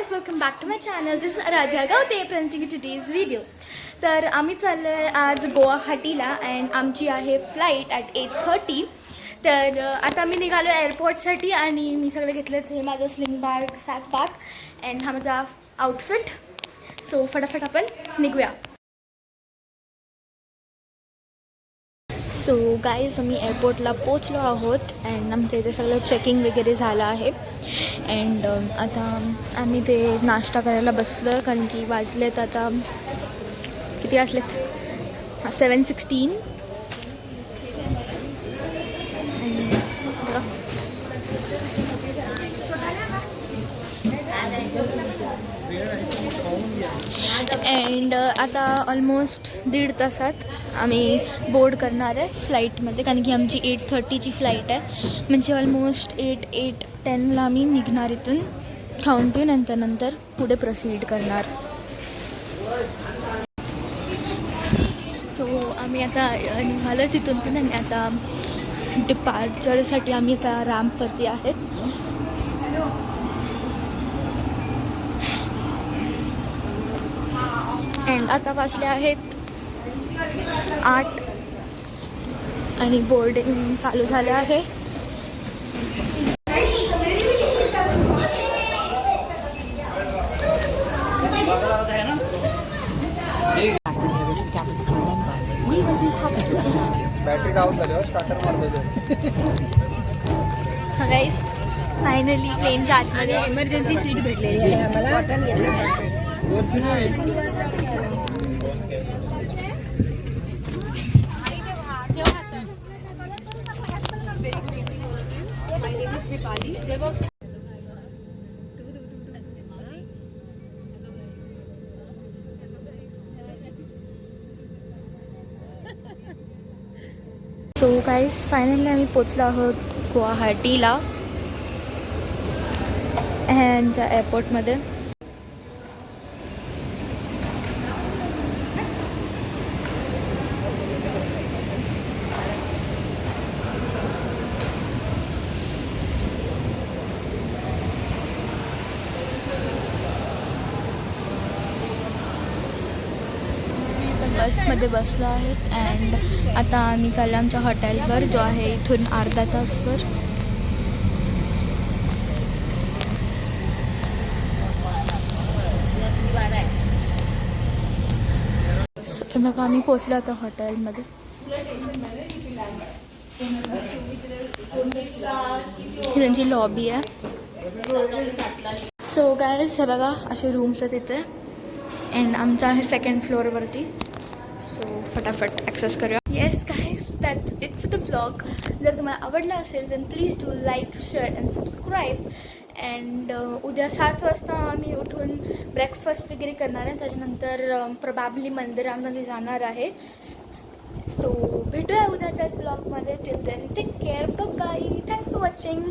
guys, welcome back to my channel. This is Aradhya Gaute presenting today's video. तर आम्ही चाललो आहे आज गुवाहाटीला अँड आमची आहे फ्लाईट ॲट 8:30. तर आता आम्ही निघालो एअरपोर्टसाठी आणि मी सगळे घेतलेत. हे माझं sling bag, sack bag and हा माझा आउटफिट. सो फटाफट आपण निघूया. सो गाईज आम्ही एअरपोर्टला पोचलो आहोत अँड आमच्या इथे सगळं चेकिंग वगैरे झालं आहे. अँड आता आम्ही ते नाश्ता करायला बसलो आहे कारण की वाजलेत आता किती वाजलेत 7:16. अँड आता ऑलमोस्ट 1.5 तासात आम्ही बोर्ड करणार आहे फ्लाईटमध्ये कारण की आमची 8:30ची फ्लाईट आहे. म्हणजे ऑलमोस्ट 8:10ला आम्ही निघणार इथून खाऊन पिऊन नंतर पुढे प्रोसीड करणार. सो आम्ही आता निघालो तिथून पण आणि आता डिपार्चरसाठी आम्ही आता रॅम्पवरती आहेत. अँड आता वाजले आहेत 8 आणि बोर्डिंग चालू झालं आहे. बॅटरी डाऊन झाल्यावर स्टार्टर मारतो. सो गाईस फायनली प्लेनच्या आतमध्ये इमर्जन्सी सीट भेटलेली आहे आम्हाला. सो गाईस फायनली आम्ही पोचलो आहोत गुवाहाटीला ह्यांच्या एअरपोर्टमध्ये. बसमध्ये बसलो आहेत अँड आता आम्ही चाललो आमच्या हॉटेलवर जो आहे इथून अर्धा तासवर. बघा आम्ही पोचलो आता हॉटेलमध्ये. ही त्यांची लॉबी आहे. सो गाईज हे बघा असे रूम्स आहेत इथे अँड आमचा आहे 2nd फ्लोअरवरती. सो फटाफट ॲक्सेस करूया. Yes guys that's it for the blog. जर तुम्हाला आवडला असेल तर please do like, share and subscribe. And उद्या 7 वाजता आम्ही उठून ब्रेकफास्ट वगैरे करणार आहे. त्याच्यानंतर प्रोबॅबली मंदिरामध्ये जाणार आहे. सो भेटूया उद्याच्याच ब्लॉगमध्ये. Till then take care, bye bye. Thanks for watching.